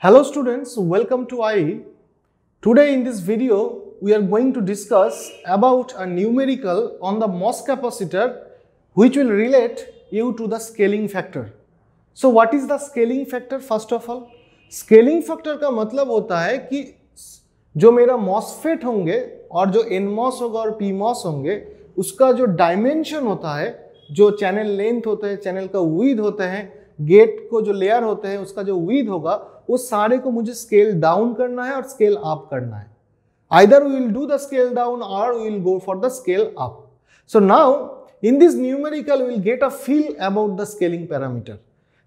Hello students, welcome to IE. Today in this video, we are going to discuss about a numerical on the MOS capacitor which will relate you to the scaling factor. So what is the scaling factor first of all? Scaling factor का मतलब होता है कि जो मेरा MOSFET होंगे और जो NMOS होगा और PMOS होंगे उसका जो डायमेंशन होता है, जो चैनल लेंथ होता है, चैनल का विड्थ होता है, गेट को जो लेयर होते हैं उसका जो विड्थ होगा वो सारे को मुझे स्केल डाउन करना है और स्केल अप करना है. Either we will do the scale down or we will go for the scale up. So now in this numerical we will get a feel about the scaling parameter.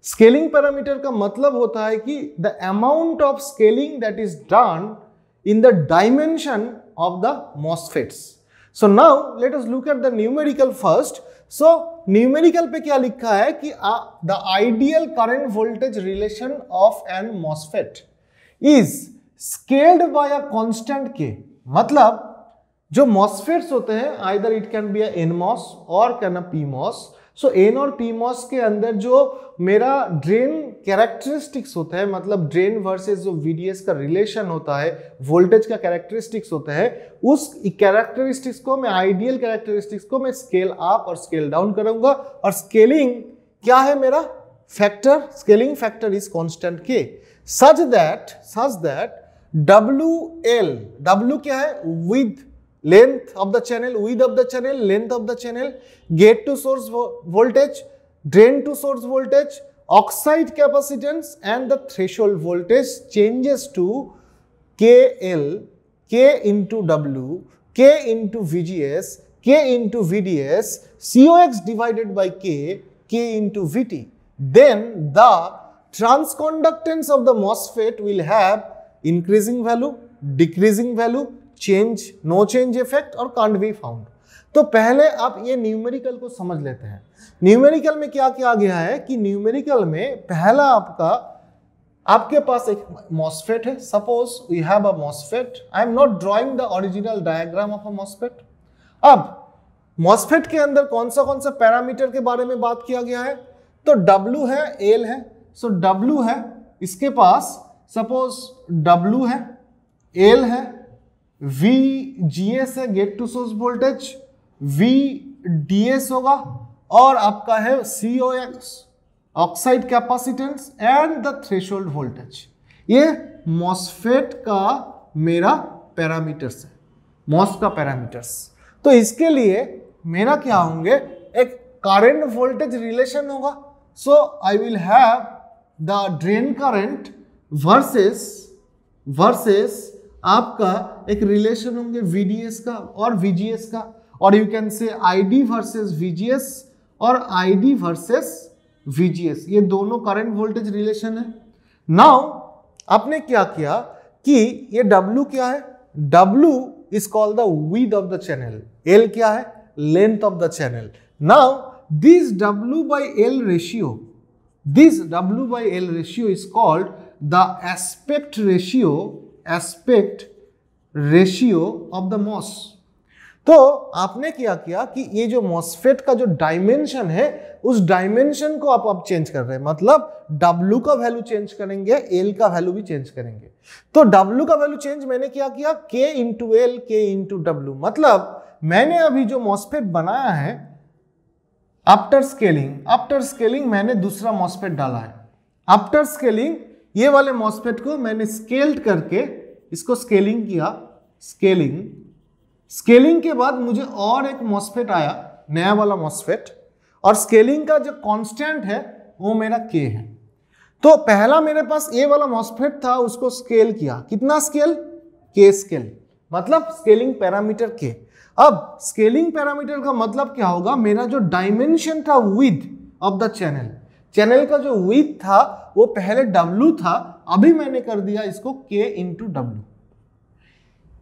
Scaling parameter का मतलब होता है कि the amount of scaling that is done in the dimension of the MOSFETs. So now let us look at the numerical first. So numerical पे क्या लिखा है कि the ideal current voltage relation of an MOSFET is scaled by a constant K. मतलब जो MOSFETs होते हैं either it can be a NMOS or can a PMOS. So N और PMOS के अंदर जो मेरा ड्रेन कैरेक्टरिस्टिक्स होता है, मतलब ड्रेन वर्सेस जो VDS का रिलेशन होता है, वोल्टेज का कैरेक्टरिस्टिक्स होता है, उस कैरेक्टरिस्टिक्स को मैं आइडियल कैरेक्टरिस्टिक्स को मैं स्केल अप और स्केल डाउन करूंगा. और स्केलिंग क्या है मेरा factor? Scaling factor is constant K such that WL, W क्या है? With length of the channel, width of the channel, length of the channel, gate to source voltage, drain to source voltage, oxide capacitance and the threshold voltage changes to KL, K into W, K into VGS, K into VDS, COX divided by K, K into VT. Then the transconductance of the MOSFET will have increasing value, decreasing value, change, no change effect or can't be found. तो पहले आप ये numerical को समझ लेते हैं. Numerical में क्या किया गया है कि न्यूमेरिकल में पहला आपके पास एक MOSFET है. Suppose we have a MOSFET. I am not drawing the original diagram of a MOSFET. अब MOSFET के अंदर कौन सा पैरामीटर के बारे में बात किया गया है? तो W है, L है. सो W है, इसके पास सपोज W है, L है, VGS है gate to source voltage, VDS होगा और आपका है COX oxide capacitance and the threshold voltage. ये MOSFET का मेरा पैरामीटर्स है, MOS का पैरामीटर्स. तो इसके लिए मेरा क्या होंगे? एक करंट वोल्टेज रिलेशन होगा. So I will have the drain current versus आपका एक रिलेशन होंगे VDS का और VGS का, और यू कैन से ID वर्सेस VGS और ID वर्सेस VGS. ये दोनों करंट वोल्टेज रिलेशन है. नाउ आपने क्या किया कि ये W क्या है? W is called the width of the channel. L क्या है? Length of the channel. Now this W by L ratio is called the aspect ratio of the MOS. तो आपने क्या किया कि ये जो MOSFET का जो डायमेंशन है उस डायमेंशन को आप चेंज कर रहे हैं. मतलब W का वैल्यू चेंज करेंगे, L का वैल्यू भी चेंज करेंगे. तो W का वैल्यू चेंज मैंने क्या किया? K into L, K into W. मतलब मैंने अभी जो MOSFET बनाया है आफ्टर स्केलिंग मैंने दूसरा MOSFET डाला है. आफ्टर स्केलिंग ये वाले MOSFET को मैंने स्केल्ड करके इसको स्केलिंग किया. स्केलिंग के बाद मुझे और एक MOSFET आया, नया वाला MOSFET, और स्केलिंग का जो कांस्टेंट है वो मेरा K है. तो पहला मेरे पास ये वाला MOSFET था, उसको स्केल किया. कितना स्केल? K स्केल, मतलब स्केलिंग पैरामीटर K. अब स्केलिंग पैरामीटर का मतलब क्या होगा? मेरा जो डायमेंशन था विड्थ ऑफ द चैनल का जो विड्थ था वो पहले W था, अभी मैंने कर दिया इसको K into W.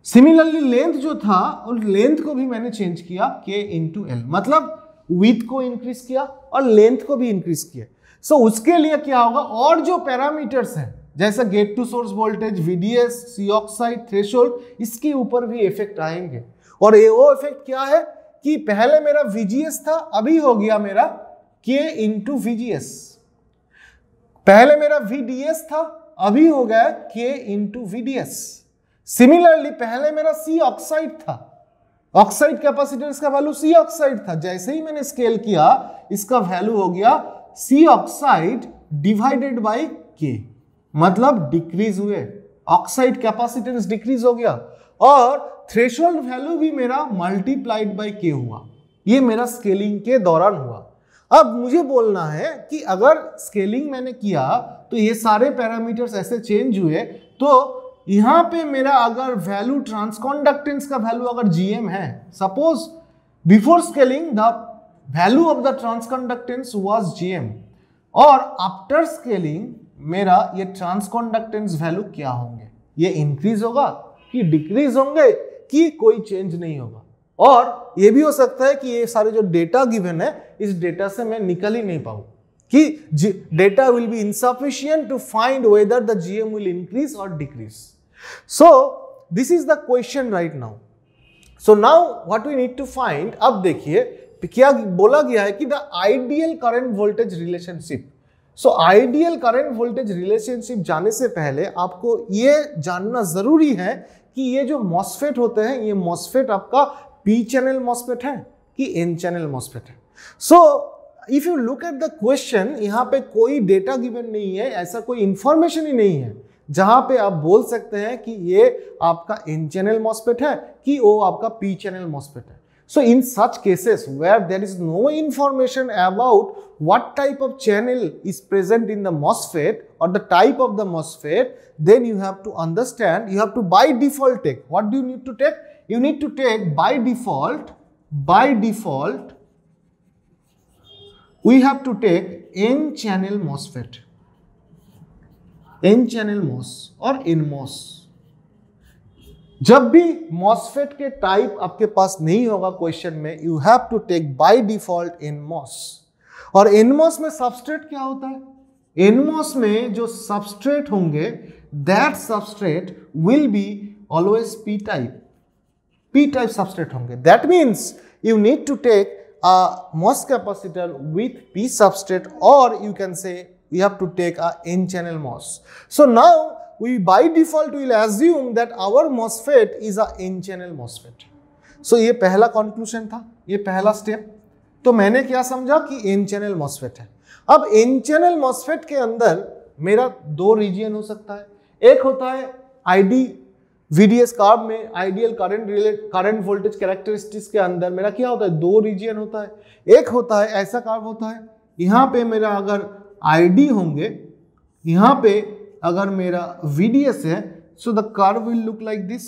Similarly length जो था और लेंथ को भी मैंने चेंज किया K into L. मतलब विड्थ को इंक्रीज किया और लेंथ को भी इंक्रीज किया. सो उसके लिए क्या होगा? और जो पैरामीटर्स हैं जैसे gate to source voltage, VDS, C oxide, threshold, इसके ऊपर भी इफेक्ट आएंगे. और ये वो इफेक्ट क्या है कि पहले मेरा VGS था, अभी हो गया मेरा K into VGS. पहले मेरा VDS था, अभी हो गया K इंटू VDS। सिमिलरली पहले मेरा C ऑक्साइड था, ऑक्साइड कैपेसिटेंस का वैल्यू C ऑक्साइड था, जैसे ही मैंने स्केल किया इसका वैल्यू हो गया C oxide divided by K, मतलब डिक्रीज हुए, ऑक्साइड कैपेसिटेंस डिक्रीज हो गया और थ्रेशोल्ड वैल्यू भी मेरा मल्टीप्लाइड बाय K हुआ। ये मेरा स्केलिंग के दौरान हुआ। अब मुझे बोलना है कि अगर स्केलिंग मैंने किया तो ये सारे पैरामीटर्स ऐसे चेंज हुए, तो यहां पे मेरा अगर वैल्यू ट्रांसकंडक्टेंस का वैल्यू अगर GM है, suppose before scaling the value of the transconductance was GM और आफ्टर स्केलिंग मेरा ये ट्रांसकंडक्टेंस वैल्यू क्या होंगे, ये इंक्रीज होगा कि डिक्रीज होंगे कि कोई चेंज नहीं होगा। और ये भी हो सकता है कि ये सारे जो डेटा गिवन है इस डेटा से मैं निकल ही नहीं पाऊं कि data will be insufficient to find whether the GM will increase और decrease. So this is the question right now. So now what we need to find, अब देखिए क्या बोला गया है कि the ideal current voltage relationship. So ideal current voltage relationship जाने से पहले आपको ये जानना जरूरी है कि ये जो मॉसफेट होते हैं, ये मॉसफेट आपका P चैनल मॉसफेट है कि N चैनल मॉसफेट है। So if you look at the question, यहाँ पे कोई डेटा गिवन नहीं है, ऐसा कोई इंफॉर्मेशन ही नहीं है जहां पे आप बोल सकते हैं कि ये आपका N चैनल मॉसफेट है कि वो आपका P चैनल मॉसफेट है। So in such cases where there is no information about what type of channel is present in the MOSFET or the type of the MOSFET, then you have to understand, you have to by default take. What do you need to take? You need to take by default, we have to take N channel MOSFET, N channel MOS or NMOS। जब भी MOSFET के type आपके पास नहीं होगा question में, you have to take by default NMOS। और NMOS में substrate क्या होता है? NMOS में जो सबस्ट्रेट होंगे, that substrate will be always P type substrate होंगे। That means you need to take a MOS capacitor with P substrate, और you can say you have to take a N channel MOS. So now we by default will assume that our MOSFET is a N channel MOSFET. So ये पहला conclusion था, ये पहला step. तो मैंने क्या समझा कि N channel MOSFET है। अब N channel MOSFET के अंदर मेरा दो रीजन हो सकता है। एक होता है ID VDS कर्व में आइडियल करंट वोल्टेज कैरेक्टरिस्टिक्स के अंदर मेरा क्या होता है, दो रीजन होता है। एक होता है ऐसा कर्व होता है, यहाँ पे मेरा अगर ID होंगे, यहाँ पे अगर मेरा VDS है, so the curve will look like this.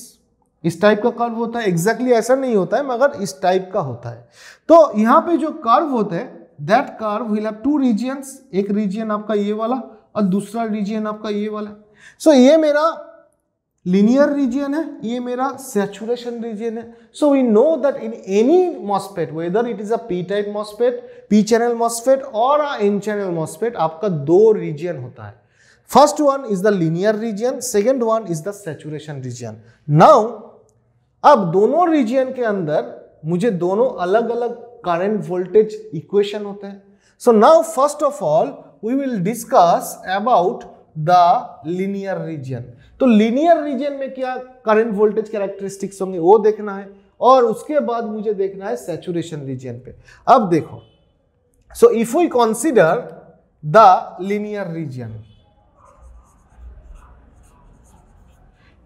इस टाइप का कर्व होता है, एग्जैक्टली ऐसा नहीं होता है मगर इस टाइप का होता है। तो यहाँ पे जो कर्व होता है, that curve will have two reasons, एक रीजन आपका ये वाला और दूसरा रीजन आपका ये वाला। सो ये मेरा linear region है, ये मेरा saturation region है। So we know that in any MOSFET, whether it is a P type MOSFET, P channel MOSFET or a N channel MOSFET, आपका दो region होता है। First one is the linear region, second one is the saturation region. Now, अब दोनों region के अंदर मुझे दोनों अलग अलग current voltage equation होते हैं। So now first of all we will discuss about the linear region। तो लीनियर रीजन में क्या करंट वोल्टेज कैरेक्टरिस्टिक्स होंगे वो देखना है, और उसके बाद मुझे देखना है सैचुरेशन रीजन पे। अब देखो, so if we consider the linear region,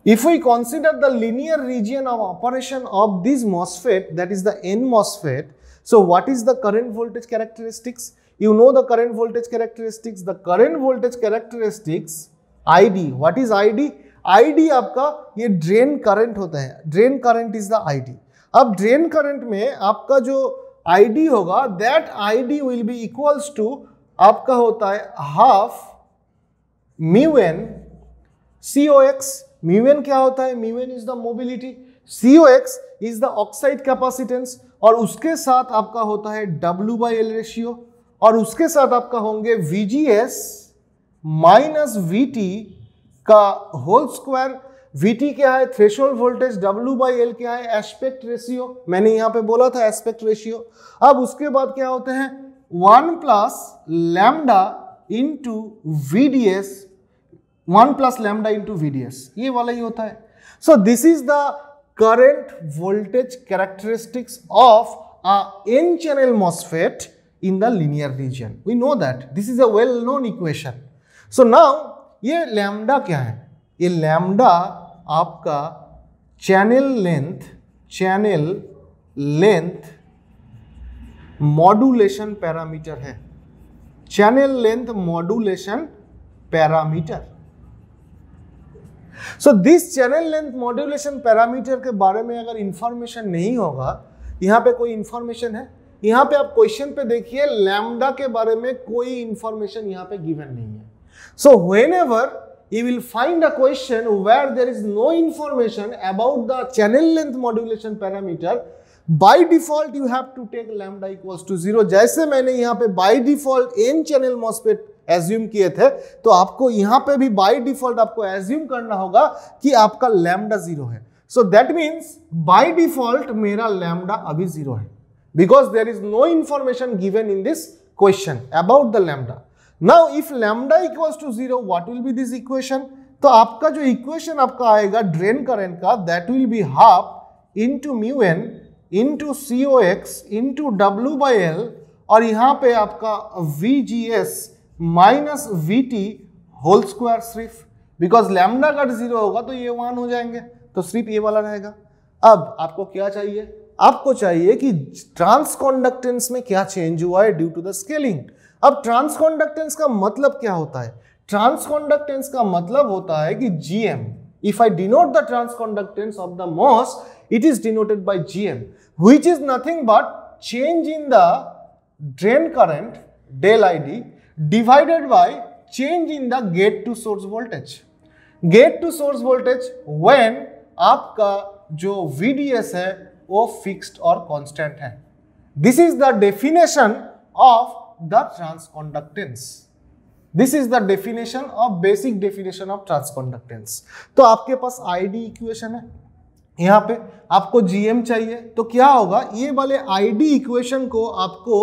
if we consider the linear region of operation of this MOSFET, that is the N MOSFET, so what is the current voltage characteristics? You know the current voltage characteristics. The current voltage characteristics ID, what is ID? ID आपका ये drain current होता है, drain current is the ID। अब drain current में आपका जो ID होगा, that ID will be equals to आपका होता है half mu N COX। Mu N क्या होता है? Mu N is the mobility, COX is the oxide capacitance, और उसके साथ आपका होता है W/L रेशियो, और उसके साथ आपका होंगे VGS माइनस VT का होल स्क्वायर। VT क्या है? Threshold voltage. W/L क्या है? एस्पेक्ट रेशियो, मैंने यहां पे बोला था एस्पेक्ट रेशियो। अब उसके बाद क्या होते हैं? 1 plus lambda into VDS 1 plus lambda into VDS, ये वाला ही होता है. सो this is the current voltage characteristics of a n channel MOSFET in the linear region. We know that this is a well known equation. So now ये lambda क्या है? ये lambda आपका channel length modulation parameter है. Channel length modulation parameter. So this channel length modulation parameter के बारे में अगर इंफॉर्मेशन नहीं होगा, यहाँ पे कोई इंफॉर्मेशन है, यहाँ पे आप क्वेश्चन पे देखिए लैम्डा के बारे में कोई इंफॉर्मेशन यहाँ पे गिवन नहीं है. So whenever you will find a question where there is no information about the channel length modulation parameter, by default you have to take lambda equals to 0. जैसे मैंने यहाँ पे by default n channel MOSFET assume किए थे, तो आपको यहाँ पे भी by default आपको assume करना होगा कि आपका lambda 0 है. So that means by default मेरा lambda अभी 0 है, because there is no information given in this question about the lambda. Now if lambda equals to 0, what will be this equation? तो आपका जो इक्वेशन आपका आएगा ड्रेन करंट का, that will be half into mu n into COX into W by L, और यहाँ पे आपका VGS minus VT whole square सिर्फ, बिकॉज लैम्डा का 0 होगा तो ये 1 हो जाएंगे, तो सिर्फ ये वाला रहेगा. अब आपको क्या चाहिए? आपको चाहिए कि ट्रांसकंडक्टेंस में क्या चेंज हुआ है ड्यू टू द स्केलिंग. अब ट्रांसकंडक्टेंस का मतलब क्या होता है? ट्रांसकंडक्टेंस का मतलब होता है कि GM. If I denote the transconductance of the MOS, it is denoted by GM, which is nothing but change in the drain current del ID divided by change in the gate to source voltage. Gate to source voltage when आपका जो VDS है वो fixed और constant है. This is the definition of the transconductance. This is the definition of basic definition of transconductance. तो आपके पास ID equation है, यहाँ पे आपको GM चाहिए, तो क्या होगा? ये वाले ID इक्वेशन को आपको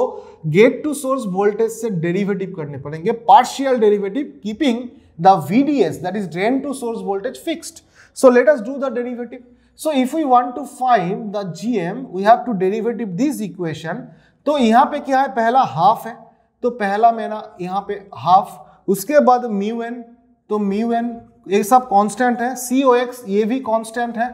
गेट टू सोर्स वोल्टेज से डेरिवेटिव करने पड़ेंगे, partial derivative, keeping the VDS that is drain to source voltage fixed. So let us do the derivative. So if we want to find the GM, we have to derivative this equation. तो यहाँ पे क्या है? पहला half है, तो पहला मेरा यहाँ पे हाफ, उसके बाद म्यू एन, तो म्यू एन ये सब कांस्टेंट है, COX ये भी कांस्टेंट है,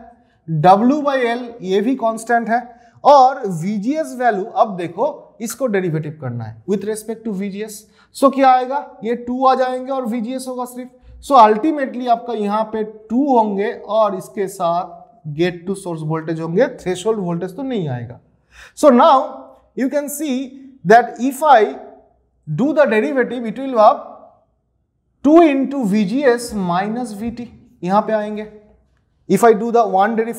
W by L ये भी कांस्टेंट है, और VGS वैल्यू अब देखो इसको डेरिवेटिव करना है विथ रेस्पेक्ट टू VGS. सो क्या आएगा? ये 2 आ जाएंगे और VGS होगा सिर्फ. सो अल्टीमेटली आपका यहाँ पे 2 होंगे और इसके साथ गेट टू सोर्स वोल्टेज होंगे, थ्रेशोल्ड वोल्टेज तो नहीं आएगा. So now you can see that if I do the derivative, it will have 2 into VGS minus VT, यहाँ पे आएंगे. If I do the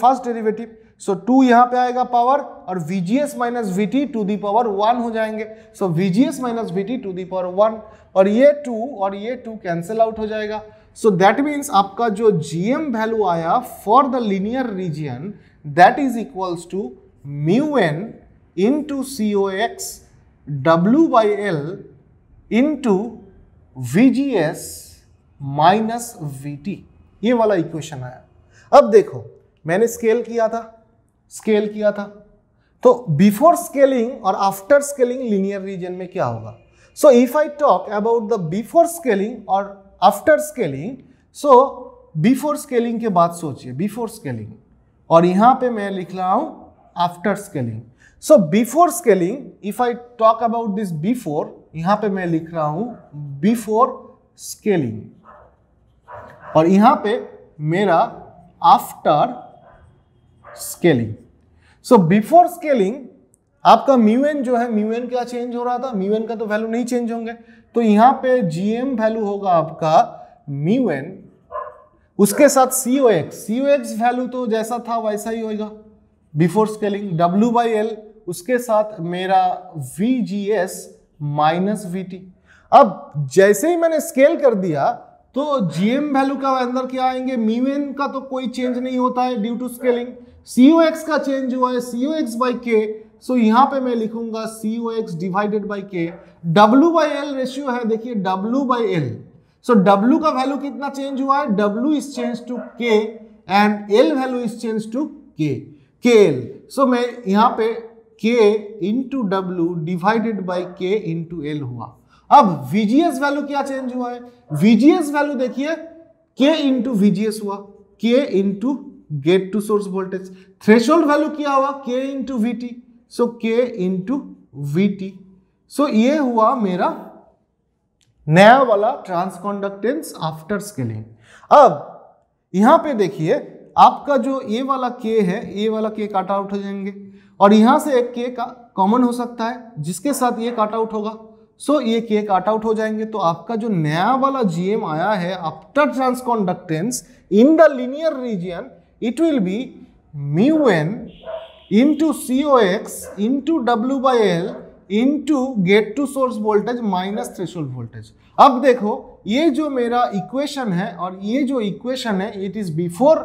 first derivative, so 2 यहाँ पे आएगा पावर, और VGS minus VT to the power 1 हो जाएंगे. So VGS minus VT to the power 1, और ये 2 कैंसिल आउट हो जाएगा. So that means आपका जो GM वैल्यू आया for the linear region, that is equals to mu n into COX W by L into VGS minus VT, ये वाला equation आया. अब देखो मैंने स्केल किया था, तो बिफोर स्केलिंग और आफ्टर स्केलिंग लीनियर रीजन में क्या होगा? So if I talk about the before scaling और after scaling, so before scaling के बाद सोचिए, बिफोर स्केलिंग, और यहां पे मैं लिख रहा हूं after scaling. So before scaling, if I talk about this before, यहां पे मैं लिख रहा हूं बिफोर स्केलिंग, और यहां पे मेरा after scaling. So before scaling आपका म्यू एन जो है, म्यू एन क्या चेंज हो रहा था? म्यू एन का तो वैल्यू नहीं चेंज होंगे, तो यहां पे GM वैल्यू होगा आपका म्यू एन, उसके साथ COX वैल्यू तो जैसा था वैसा ही होगा before scaling, W by L, उसके साथ मेरा VGS माइनस VT. अब जैसे ही मैंने स्केल कर दिया तो GM वैल्यू का अंदर क्या आएंगे? म्यू एन का तो कोई चेंज नहीं होता है ड्यू टू स्केलिंग, COX का चेंज हुआ है, COX by K. सो यहां पे मैं लिखूंगा COX divided by K. W by L ratio है, देखिए W by L, so W का वैल्यू कितना चेंज हुआ है, W is change to K and L value is change to KL। So मैं यहाँ पे K into W divided by K into L हुआ। अब VGS वैल्यू क्या चेंज हुआ है, VGS वैल्यू देखिए K इंटू VGS हुआ, K into gate to source voltage. Threshold value क्या हुआ, K into VT, so K into VT। So ये हुआ मेरा नया वाला ट्रांसकंडक्टेंस आफ्टर स्केलिंग। अब यहां पे देखिए आपका जो ये वाला K है, ये वाला K काट आउट हो जाएंगे और यहां से एक K का कॉमन हो सकता है जिसके साथ ये काट आउट होगा। सो ये K काट आउट हो जाएंगे तो आपका जो नया वाला GM आया है after transconductance in the linear region, it will be mu N into COX into W/L into gate to source voltage minus threshold voltage. अब देखो ये जो मेरा इक्वेशन है और ये जो इक्वेशन है, it is before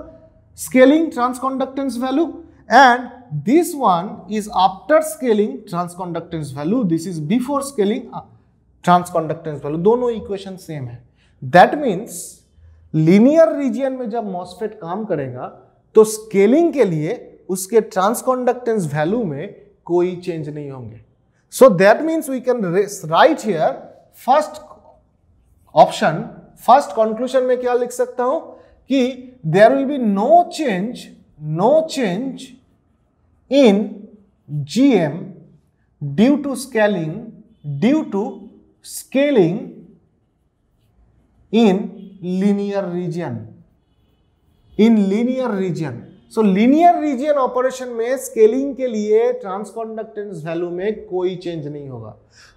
scaling transconductance value and this one is after scaling transconductance value, this is before scaling transconductance value, दोनों इक्वेशन सेम है। दैट मीन्स लीनियर रीजन में जब मॉसफेट काम करेगा तो स्केलिंग के लिए उसके ट्रांसकंडक्टेंस वैल्यू में कोई चेंज नहीं होंगे। So that means we can write here first option, first conclusion में क्या लिख सकता हूं कि there will be no change in GM due to scaling in linear region। So linear region operation में स्केलिंग के लिए ट्रांसकंडक्टेंस वैल्यू में कोई चेंज नहीं होगा।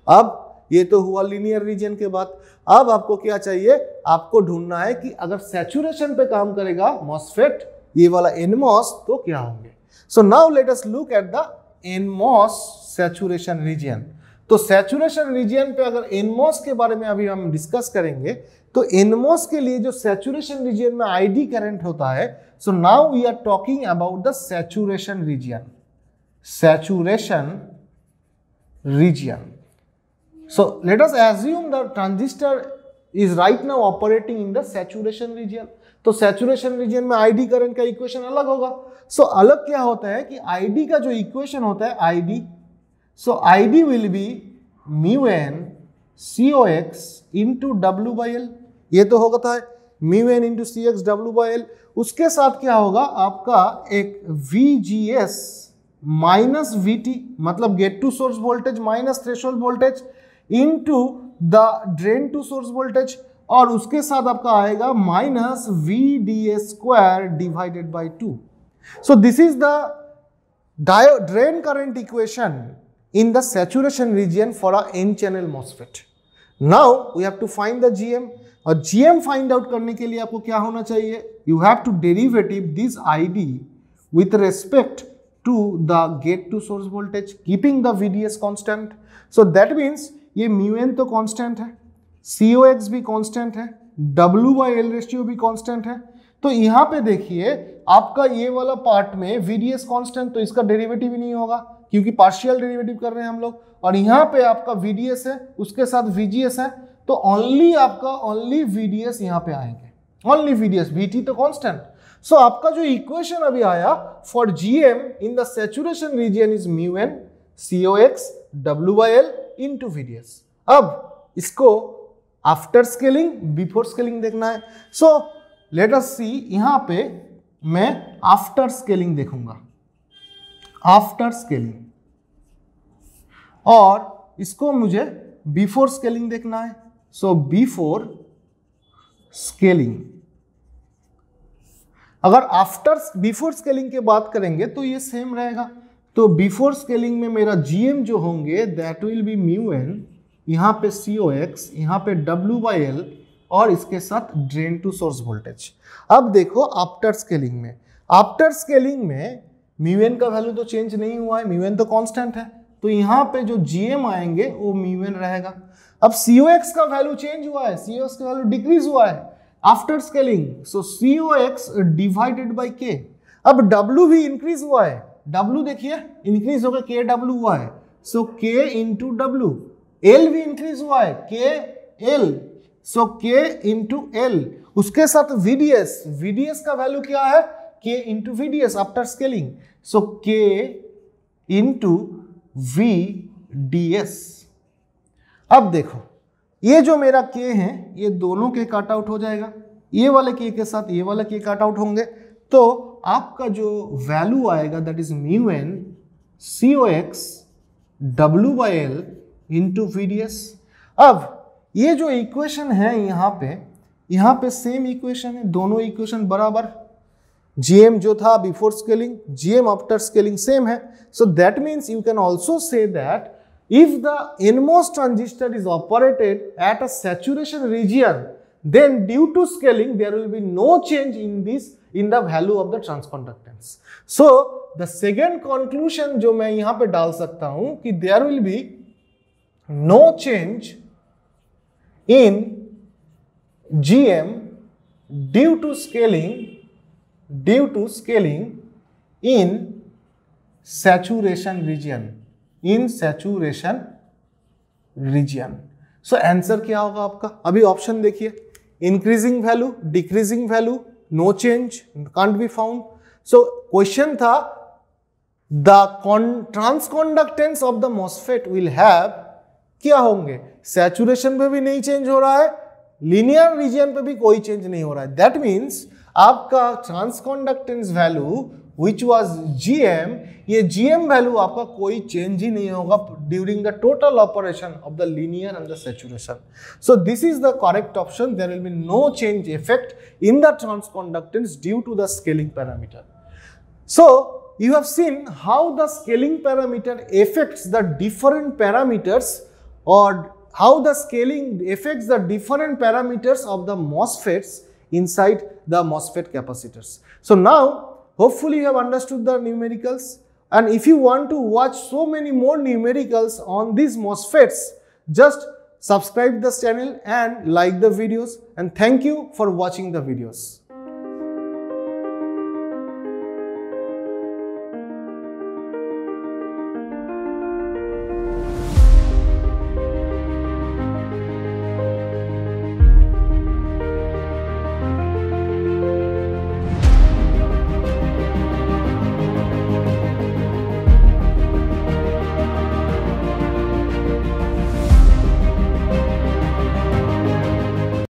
अब ये तो हुआ लीनियर रीजन के बाद। अब आपको क्या चाहिए, आपको ढूंढना है कि अगर सैचुरेशन पे काम करेगा मॉसफेट, ये वाला NMOS, तो क्या होंगे। So now let us look at the NMOS saturation region. तो सैचुरेशन रीजन पे अगर NMOS के बारे में अभी हम डिस्कस करेंगे तो NMOS के लिए जो सैचुरेशन रीजन में ID करंट होता है, so now we are talking about the saturation region। So let us assume the transistor is right now operating in the saturation region। तो saturation region में ID करंट का equation अलग होगा। So अलग क्या होता है कि ID का जो इक्वेशन होता है ID, so ID will be mu n COX into W/L, ये तो होता है mu n into CX W/L। उसके साथ क्या होगा आपका एक VGS माइनस VT, मतलब gate to source voltage minus threshold voltage into the drain to source voltage, और उसके साथ आपका आएगा minus VDS² divided by 2। So this is the drain current equation in the saturation region for a n channel MOSFET। Now we have to find the GM, और GM find out करने के लिए आपको क्या होना चाहिए, you have to derivative this ID with respect to the gate to source voltage keeping the VDS constant. So that means ये mu N तो कांस्टेंट है, COX भी कांस्टेंट है, W/L रेशियो भी कांस्टेंट है। तो यहाँ पे देखिए आपका ये वाला पार्ट में VDS कांस्टेंट, तो इसका डेरिवेटिव ही नहीं होगा क्योंकि पार्शियल डेरिवेटिव कर रहे हैं हम लोग, और यहाँ पे आपका VDS है उसके साथ VGS है, तो ओनली VDS यहाँ पे आएंगे, ओनली VDS, VT तो कांस्टेंट। सो आपका जो इक्वेशन अभी आया for GM in the saturation region is mu N COX W/L into VDS। अब इसको आफ्टर स्केलिंग बिफोर स्केलिंग देखना है। सो लेट अस सी, यहां पे मैं आफ्टर स्केलिंग देखूंगा, आफ्टर स्केलिंग, और इसको मुझे बिफोर स्केलिंग देखना है। सो बिफोर स्केलिंग, अगर बिफोर स्केलिंग की बात करेंगे तो ये सेम रहेगा। तो बिफोर स्केलिंग में मेरा GM जो होंगे that will be mu N, यहाँ पे COX, यहाँ पे W/L, और इसके साथ ड्रेन टू सोर्स वोल्टेज। अब देखो आफ्टर स्केलिंग में म्यू एन का वैल्यू तो चेंज नहीं हुआ है, म्यू एन तो कांस्टेंट है, तो यहाँ पे जो GM आएंगे वो म्यू एन रहेगा। अब COX का वैल्यू चेंज हुआ है, COX का वैल्यू डिक्रीज हुआ है after scaling, so COX divided by K। अब W भी इंक्रीज हुआ है, W देखिए इंक्रीज होकर KW हुआ है, so K into W। L भी इंक्रीज हुआ है, KL। So K into L, उसके साथ VDS, VDS का वैल्यू क्या है, K into VDS after scaling, so K into VDS। अब देखो ये जो मेरा K है ये दोनों के कट आउट हो जाएगा, ये वाले K के साथ ये वाले K कट आउट होंगे, तो आपका जो वैल्यू आएगा that is mu N COX W/L into VDS। अब ये जो इक्वेशन है यहाँ पे सेम इक्वेशन है, दोनों इक्वेशन बराबर, GM जो था before scaling, GM after scaling same है, so that means you can also say that if the NMOS transistor is operated at a saturation region, then due to scaling there will be no change in the value of the transconductance. So the second conclusion जो मैं यहाँ पे डाल सकता हूँ कि there will be no change in GM due to scaling in saturation region. So answer क्या होगा आपका, अभी ऑप्शन देखिए, increasing value, decreasing value, no change, can't be found. So question था the transconductance of the MOSFET will have, क्या होंगे, saturation पे भी नहीं चेंज हो रहा है, लीनियर रीजन पे भी कोई चेंज नहीं हो रहा है, दैट मीन्स आपका transconductance value which was GM, ये GM वैल्यू आपका कोई चेंज ही नहीं होगा during the total operation of the linear and the saturation. So this is the correct option. There will be no change effect in the transconductance due to the scaling parameter. So you have seen how the scaling parameter affects the different parameters, or how the scaling affects the different parameters of the MOSFETs inside the MOSFET capacitors. So now hopefully you have understood the numericals, and if you want to watch so many more numericals on these MOSFETs, just subscribe this channel and like the videos, and thank you for watching the videos.